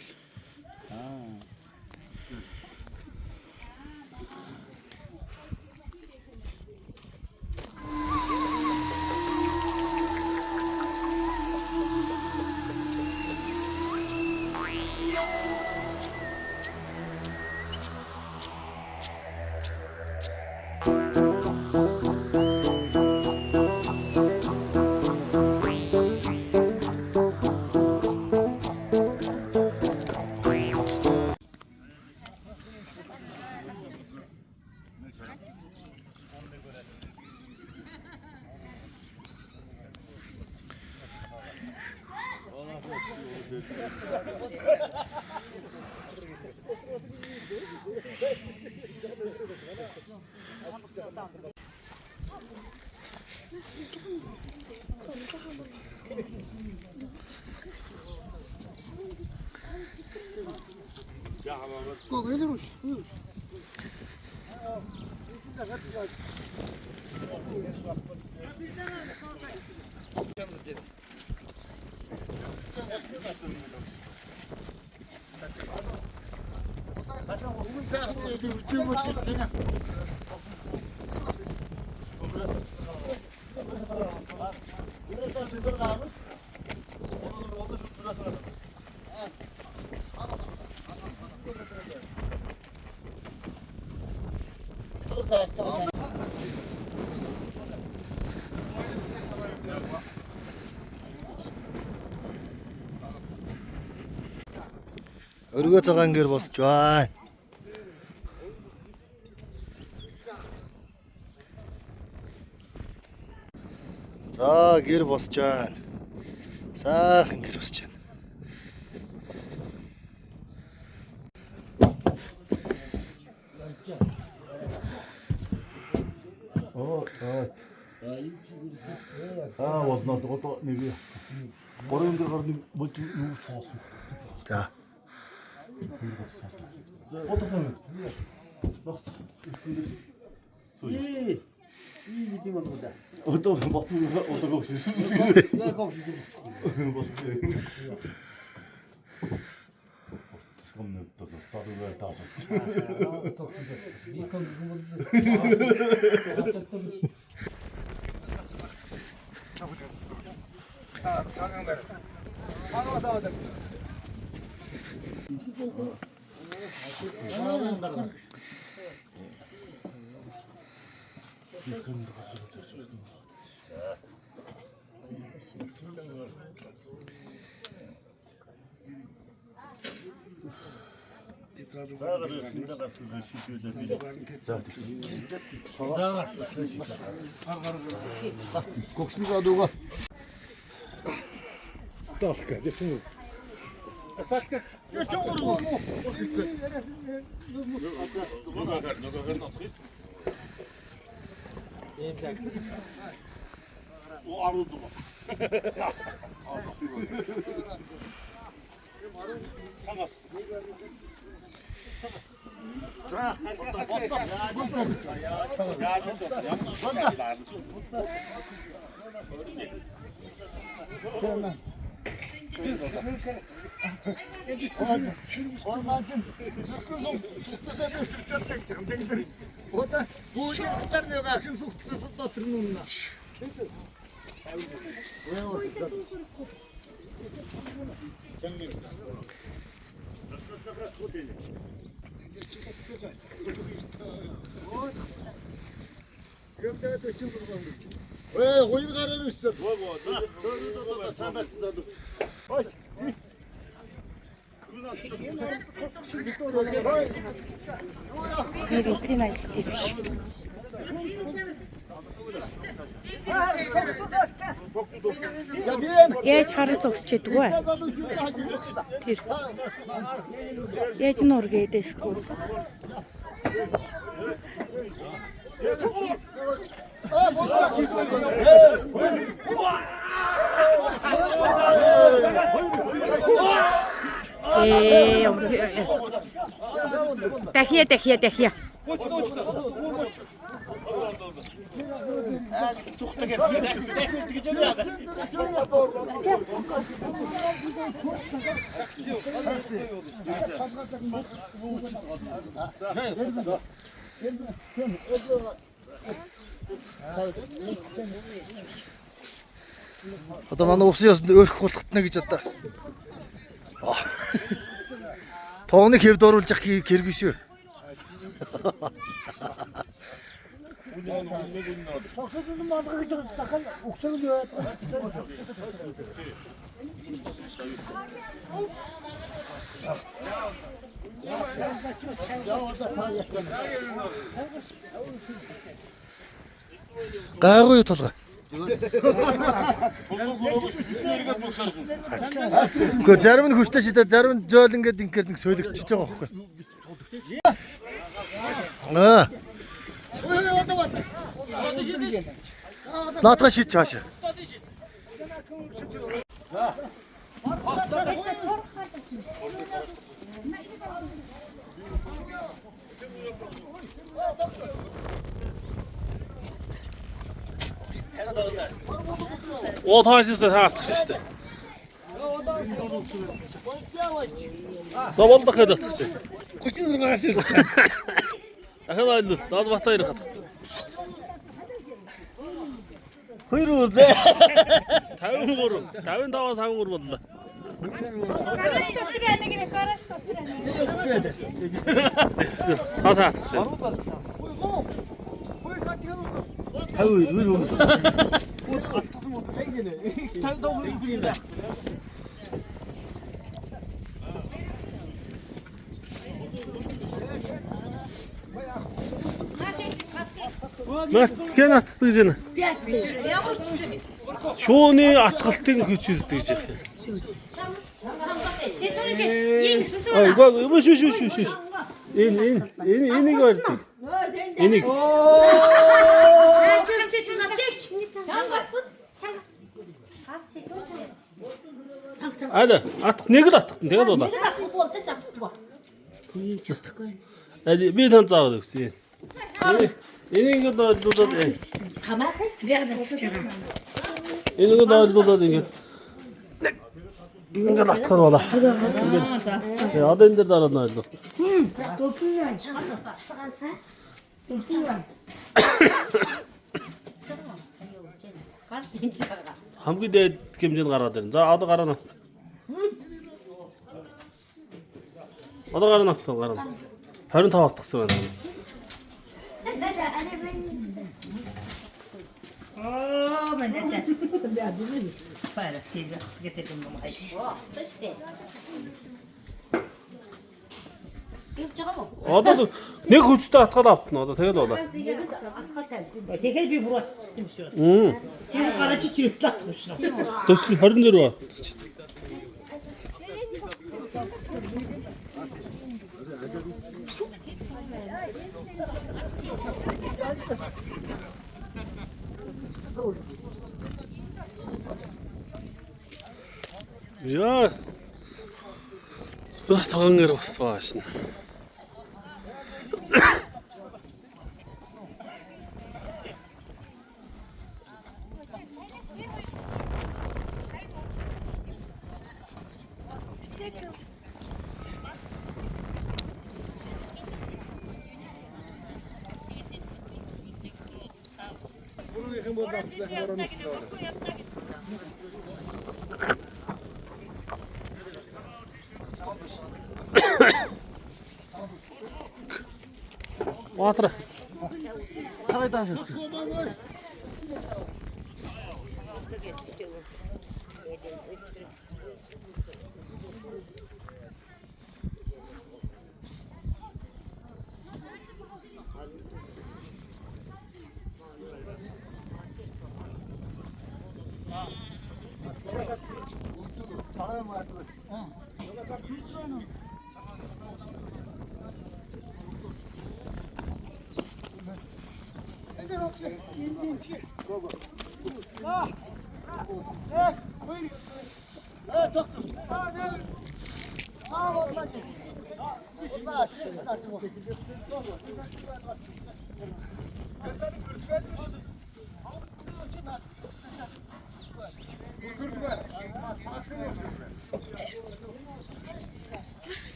[SPEAKER 1] Өргөө цагаан гэр босч байна. За гэр босч байна. Сайхан гэр босч байна.
[SPEAKER 3] болноос одоо нэг 3 дээр гарны болж юу цаасан.
[SPEAKER 1] За.
[SPEAKER 3] Отохон. Ий гэдэг юм байна. Одоо ботгүй одоо гогссон. Яг гогссон. Скомны одоо цаасаа таасаа.
[SPEAKER 1] Кокснига дуга.
[SPEAKER 8] Талка, девчонка.
[SPEAKER 1] Салка. Чоорго.
[SPEAKER 3] Нөгөө ноцгий. Арууд.
[SPEAKER 1] Олмаачин зөвхөн сүхтэйсээ өчрчтэй юм. Одоо бүгд хатар нэг ахын сүхтэйс дотор нүнэ. Ой, хоёр гараар ирсэн. Ой, сайн байсан. Ой.
[SPEAKER 5] Эрэжлийн ажил дээр биш. Яаж хараа зогсчихэд вэ? Тэр. Яаж нургээдэсгүй. Дахия.
[SPEAKER 1] Одоо манай усын ёсонд өөрөх болготно гэж одоо. Тооныг хэвд оруулж явах хэрэг шүү. Гайгүй толгой. Гэхдээ зарим нь хүчтэй шидэ, зарим нь зөөл ингээд нэг сөөлөгчж байгаа байхгүй. Наатаа шийдэж хаашаа.
[SPEAKER 6] Ол хаашаасаа таатах шүү дээ. Давалдах гэдэг чинь.
[SPEAKER 8] 36-аас л.
[SPEAKER 6] Ахад айлс Залбаатар ирэх хатах.
[SPEAKER 3] Хоёр үлээ.
[SPEAKER 6] 53, 55 боллоо.
[SPEAKER 5] Гараж дотор яана гэнэ гараж дотор яана.
[SPEAKER 6] Тасаах шүү. Маш хэн атдаг гэж байна. Шууны атгалтын хүч үздэг гэж байна. Ой, гоо шүү. Энийг ордог. Энийг. Ада, нэг л атгах. Тэгээд болоо.
[SPEAKER 4] Нэг чадахгүй байна.
[SPEAKER 6] Би тань заагаад өгсөн. Энийг дуудаад
[SPEAKER 4] Хамаатай яг татчих байгаа.
[SPEAKER 6] энийг дуудаад ингээд атгах болоо. Тэгээд одоо энэ дээр дараа нь ойлголоо. Хамгийн дээд хэмжээнд гаргаад ирнэ. За одоо гараа навт. Одоо гараа навт. 25 атгсан байна. Одоо нэг хүчтэй атгаад автна. Одоо тэгэл болоо.
[SPEAKER 2] Тэгэхээр би бүр атчихсан юм шүү. Энэ гараж чирэлт атах шүү.
[SPEAKER 6] Төсөл 24 бат. Яа. Стаа цагаангэр басваа шин. Water.
[SPEAKER 1] Цагаан тааш.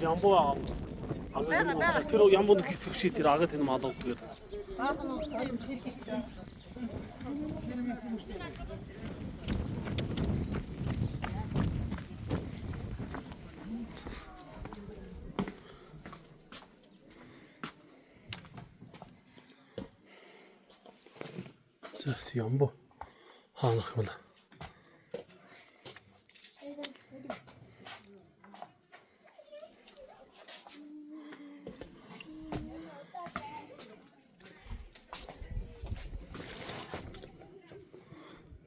[SPEAKER 6] Ямбоо. Тэр ямбоонд хэсэг шít тэр агаад энэ мал өгдөг. За ямбоо хаанах юм бэ?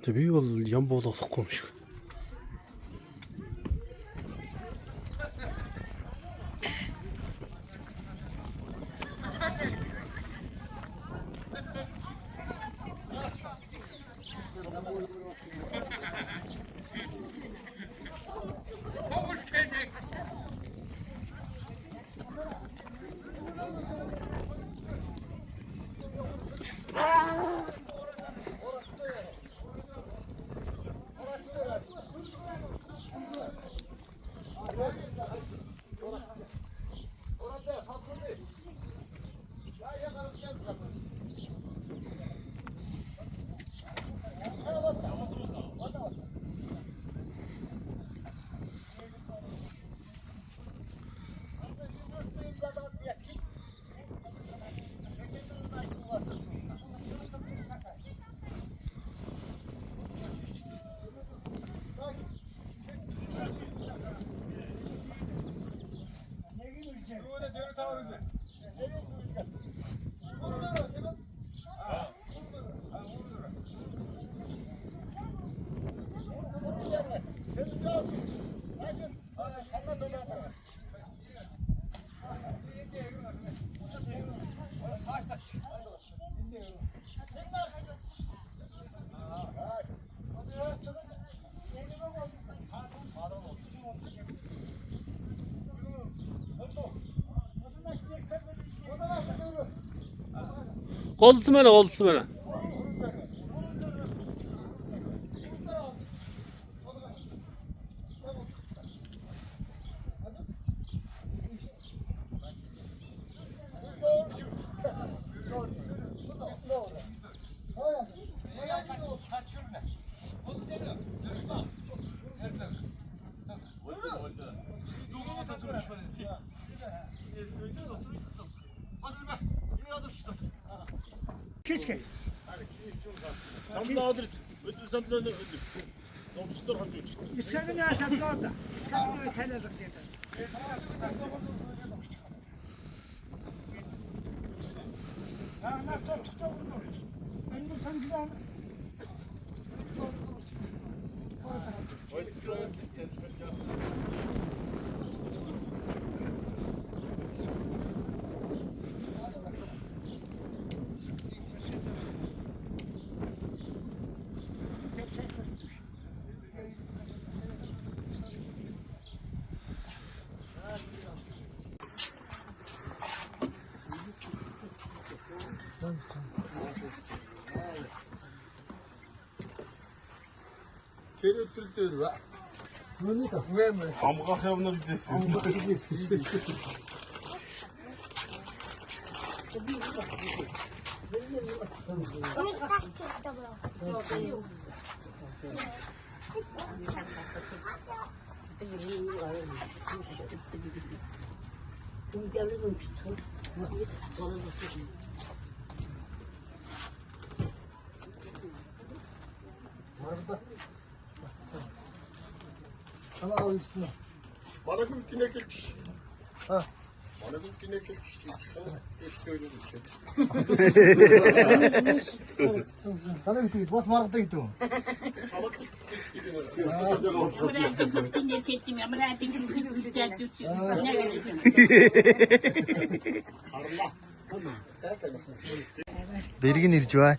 [SPEAKER 6] Би бол ям болгохгүй юм шиг. Olsun.
[SPEAKER 8] Keçke.
[SPEAKER 3] Samla adres. Ödül samla ödül. Domuzlar hangi ödül?
[SPEAKER 8] İskakın ya şapka orada. İskakın ya çayladık dedi. Ha, ne tuttu oldu. Ben bu sen güzel.
[SPEAKER 1] Kerüttürtür va. Bunu da koyayım.
[SPEAKER 3] Amgak yapına bitsin.
[SPEAKER 1] Sana al üstüne.
[SPEAKER 3] Bana güftüne gelmiş.
[SPEAKER 1] Ha.
[SPEAKER 3] Bana güftüne gelmiş. Eski öyle bir şey.
[SPEAKER 1] Sana gitti. Bas markete gitti o.
[SPEAKER 3] Salak
[SPEAKER 1] Bergin irciva.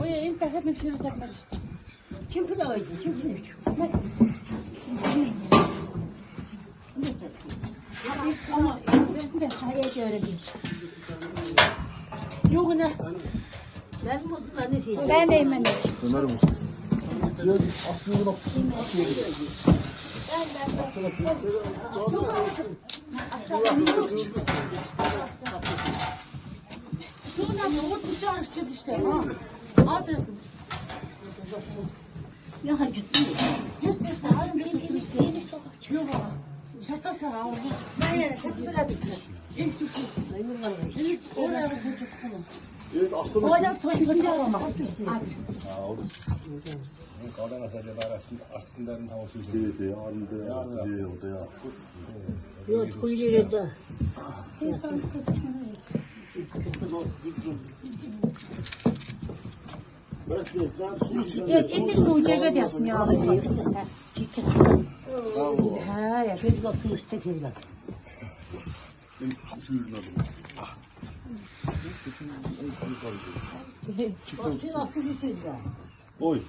[SPEAKER 2] Oya انت هات من شيرتك مالشتا
[SPEAKER 4] Kim fırlaydı? Kim fırlaydı?
[SPEAKER 2] ama ben de hayal öğrenmiş. Yok ne?
[SPEAKER 4] Ben bu annesi.
[SPEAKER 5] Ben de hemen
[SPEAKER 1] Ömer'im. Diyor ki aslında bak.
[SPEAKER 2] Sonra yoğurt bıçağı içeceğiz işte. Ha. Hadi.
[SPEAKER 4] Ya hadi.
[SPEAKER 2] Gösterse halin gösterse işte. Yok ama. Şasta sana oldu. Ben yani şasta sıra bitir. İlk tutun. Oraya bir çocuk kullan.
[SPEAKER 5] Энд нь үжигээд явсан яа.
[SPEAKER 4] 야, 그래도 그 색이다.
[SPEAKER 3] Ой.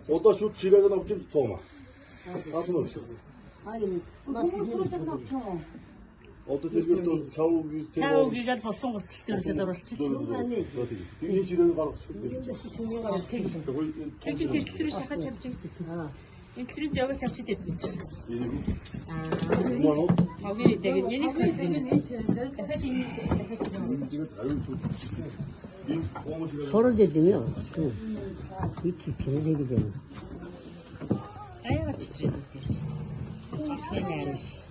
[SPEAKER 3] Одоо шууд чирээгээ авч цоомаа. Аасна уу.
[SPEAKER 4] 아니,
[SPEAKER 3] Одоо тэргээр цав гэж тэр.
[SPEAKER 2] Цаа үгээд болсон гуталцсан дөрвөлчих.
[SPEAKER 3] Энэ чирээгээ гаргачих.
[SPEAKER 2] Тэр чинь тэрчлэр шахаж явж байгаа. Энэ төрөнд яваад тавьчих дээ. Хавгэрээ тэгээд энийг сөйлгэн. Дахиад энийг
[SPEAKER 4] 서로 되면 이렇게 변색이 되는.
[SPEAKER 2] аяга чичрээд ирж. Хэнэрш.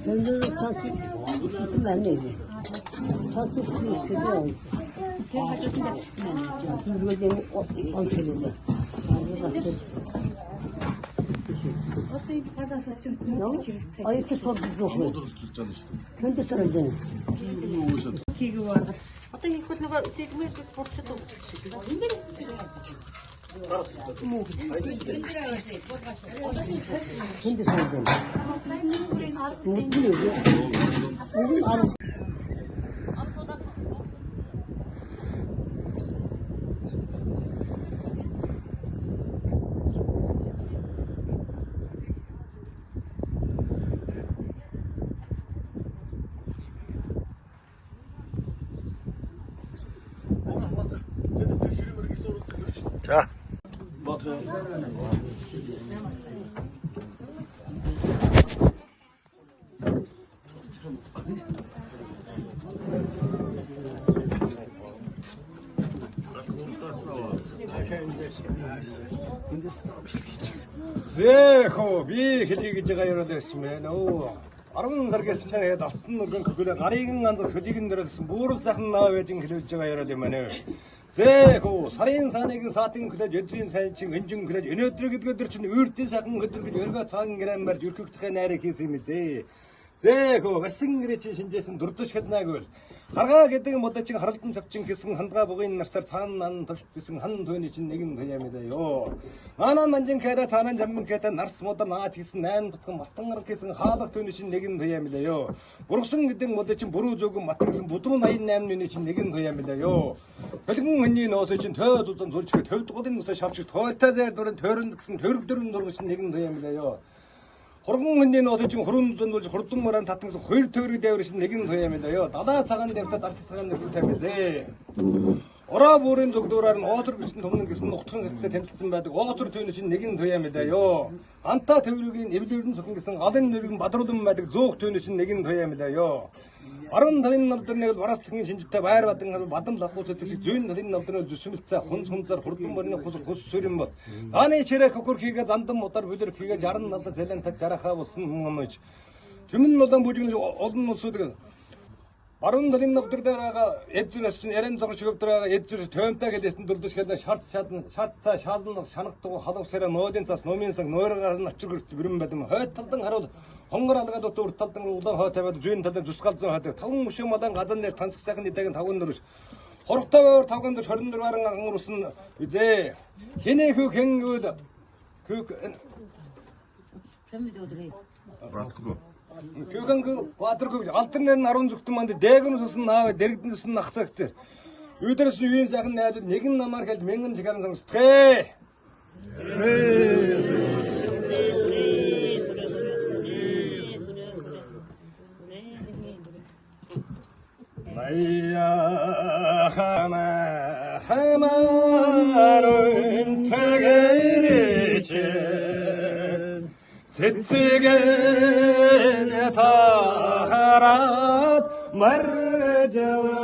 [SPEAKER 4] 변색을 다시 안 내지. 다시 그거.
[SPEAKER 2] Тэр хажууд нь авчихсан байна.
[SPEAKER 4] 그거 되면 어떻게 되냐. 이렇게 더 무서워. 근데 떨어져.
[SPEAKER 2] Хийгээ байгаа. Одоо хийх бол нөгөө сегмент спортчод өгчих. Ингээд шиг байна.
[SPEAKER 4] 근데 떨어져. 무슨 알아?
[SPEAKER 1] 자.
[SPEAKER 8] Зэхо би хэлий гэж байгаа юм дэрсмэ нөө 10 саргаас тэгээд алтан нүгэн хөлөө гарыгэн ганц хөлийг нэрэлсэн бүр сайхан наавэж хэлж байгаа юм байна. Зэхо сарын саныг саатын хөлөж өдрийн сайн чин өнжин хөлөж өнөөдөр гэдгээр чинь өөртөө сайхан өдөр гэж өргө цагаан грамаар өрхөгдөх найрыг хийсэн юм зэ. Зэхо барсан гэрээ чи шинжээсэн дурдж хаднаагүй. Харгаа гэдэг модочин харалтан цавчин гэсэн хандгаа бугын нарсаар цаанан тавьчихсан хан тойны чинь нэгэн тоямida ёо. Манаа манжин кэда цаанан жаммин кэда нарс мода наач гэсэн 8 дутхан матангар гэсэн хаалга тойны чинь нэгэн тоямida ёо. Бургсан гэдэг модочин буруу зөөгөн мат гэсэн бүдрүү 88-ны чинь нэгэн тоямida ёо. Бэлгэн хөнний ноосоо чинь тойд удан зурчгээ төвд голын носоо шавчих тойтой зайр дурын тойронд гэсэн төрөг дөрөв дургч чинь нэгэн тоямida ёо. Хурган хөнний ноосоо чинь хурун дунд болж хурдан маран татан гэсэн хоёр тойрог дэвэр чинь нэгэн тоямida ёо. Далаа цагаан дэвтэ дарс цагаан нэг тавьзээ. Ороо бүрийн зүгдүүрээр нь оотор гэсэн төмнөн гэсэн нутгийн хэсэгт тэмцэлсэн байдаг. Оотор тойны чинь нэгэн тоямida ёо. Анта төврөгийн эвлэрэн цохон гэсэн галын нэргэн бадруулан байдаг зөөх тойны чинь нэгэн тоямida ёо. 10 талын навдрыг барааслагын шинжтэй байр бадан бадам лахууцад шиг зүйн талын навдрыг зүсмэлцээ хунз хунзаар хурдан мөрний хус сүрэн бод. Аны чирэ хөхөрхийгээ зандан мудар бүлэрхийгээ 60 надад зэлэнтад жарахаа болсон юмнаж. Түмэн нолон бүжигнэ олон улсууд 10 талын навдар дээрээ эдзүнэс чинь ярен зогш өгдөөрөө эдзүс төөнтэй гэлээсэн дурдж хэлээ шарт цаа шаалн шанагддаг халуусараа нөөдийн цаас номын сан нойроор нь очир гэрт бүрэн байдам хойд талдан харуул хонгор алгаад утаа урт талдан удаан хой тавиад зүйн талдан зүсгалзан хойд таван мөшөө мадан газан нэр тансаг сайхан дэдэг тавган нөрөс хорогтой байвар тавган дөр 24 гаран ангуурсан үзээ хинээ хөө хэнгүүл хөө Кюганг квадрыг алтан нэр 10 зүгтэн манд дээгнүс усан наав дэрэгдэн усан нахцаг тэр. Өдөрс үеийн сайхан найзууд нэгэн намаар хэл мянган чигаран сонгоцтой. 하마는 태계리지 셋째게 다하라 말자와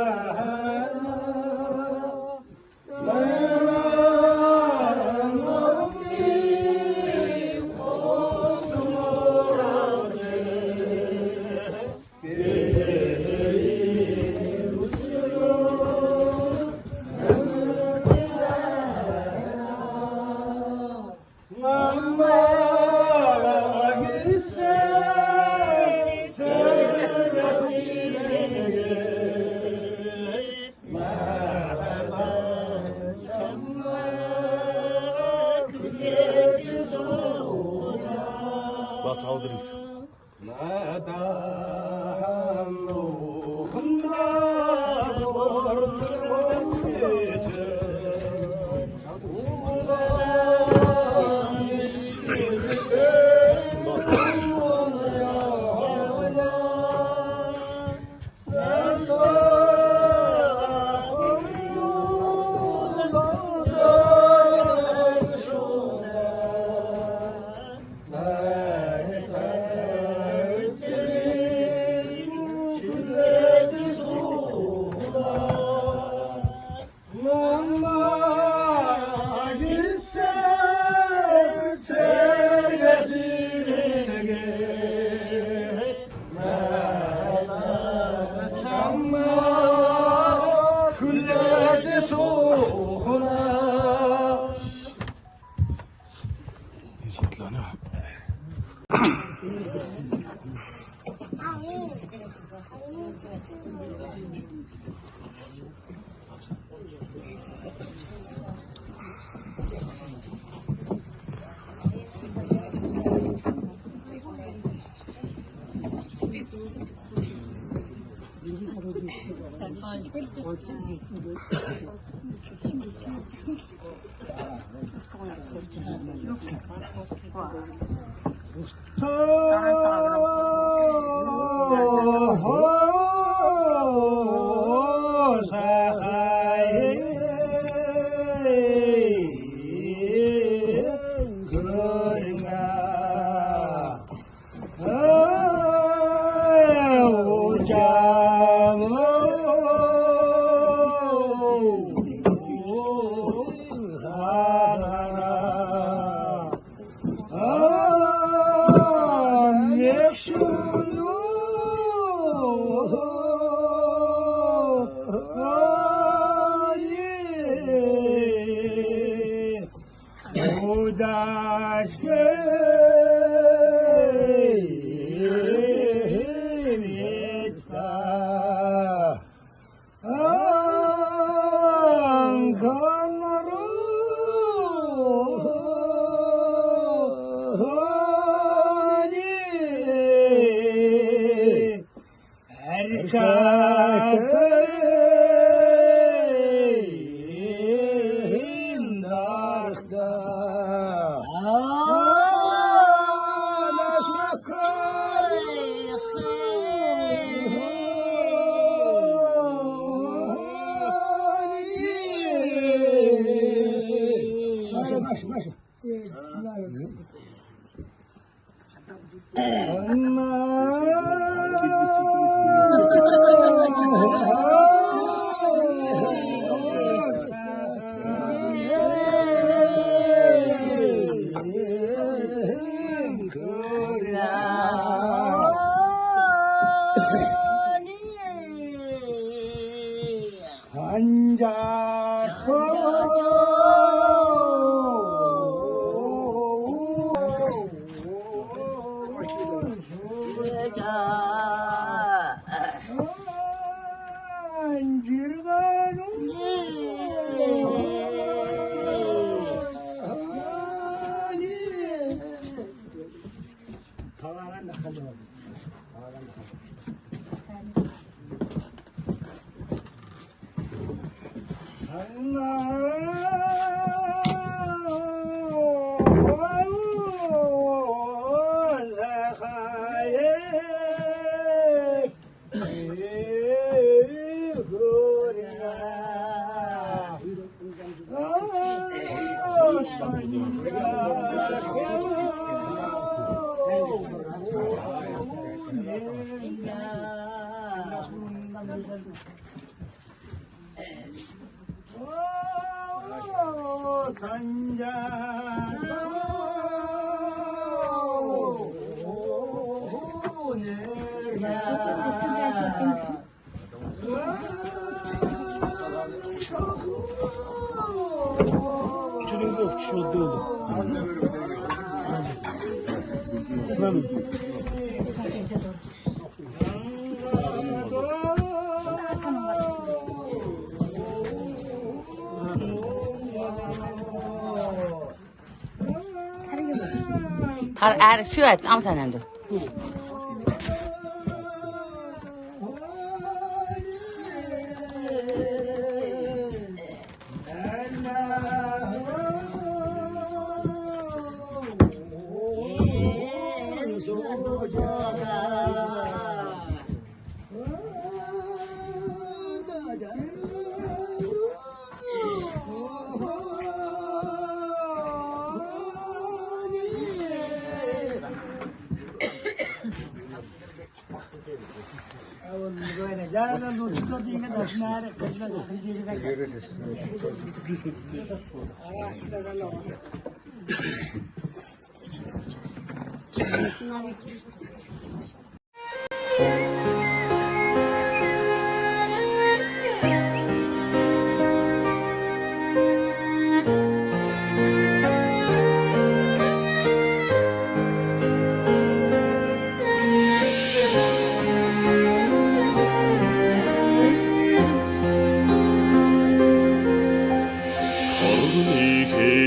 [SPEAKER 4] Är syöt amsanandu.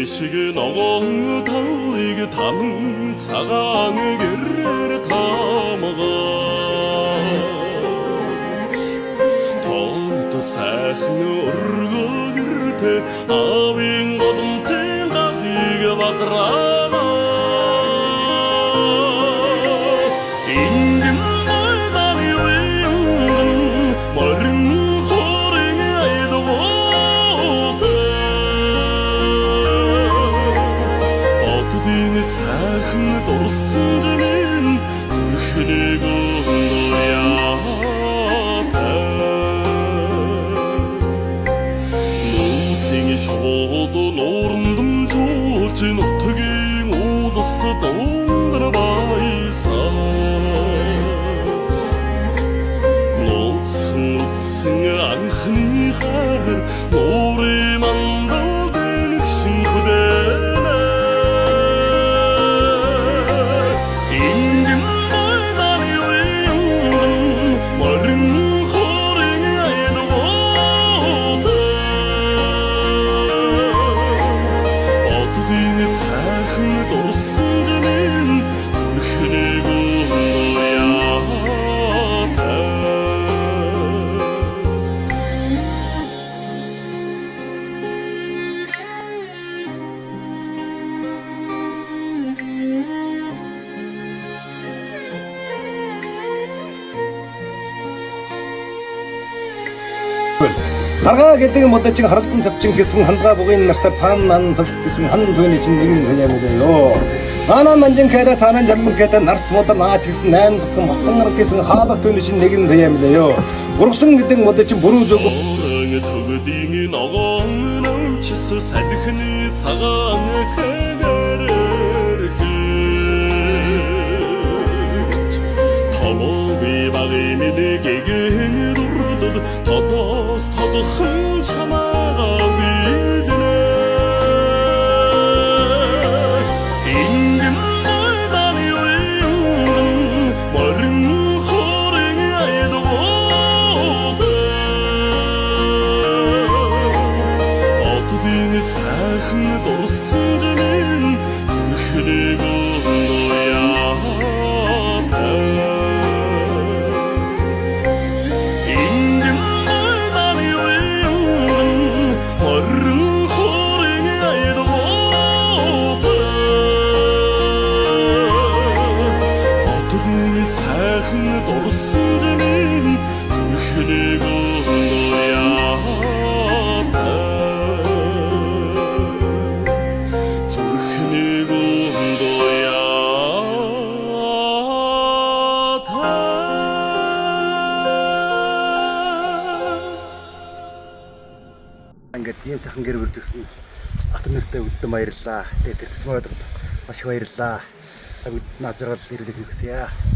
[SPEAKER 3] 계시게 너무 달리게 담은 차강의 길을 담아가 더부터 사χνı orga girte avin godum tengadige badrama indim boydan yuyundum marın horinge aydı 사χνı 도르스드는 зүрхнийг уяата нутгийн шууд нуурандам жуулж нутгийн удас дундар баясаа нууцхан утсан анхны хар нуурын мандал дэлгшин хүлээнэ
[SPEAKER 8] Харгаа гэдэг модчин харалтан цавчин гэсэн хандгаа бугын нарсаар таанан гэсэн хан төвний чинь нэгэн хэлэмэлээ. Анаа манжин кэда таанан жарман кэда нарс мода наач гэсэн 8 дахин мотонгар гэсэн хаалга төвний чинь нэгэн хэлэмэлээ. Бургсан гэдэг модчин бүрүү зөв
[SPEAKER 3] төгөдийн ногоон чис садхны цагаан хэгэрэх Толоби багын нэгэн дурдад тодос тодхон чамаа биднэ ингэн байдан юуэн марин хорын айдвот отдын сайхан дурсдэн зүрхнийг уяата
[SPEAKER 1] ингээд ийм сайхан гэр бүрж өгсөн Батар нартай өдөө баярлаа. Тэгээд тэрцмээд маш их баярлаа. Цаг үед назаргал ирүүлэх хэрэгсэе.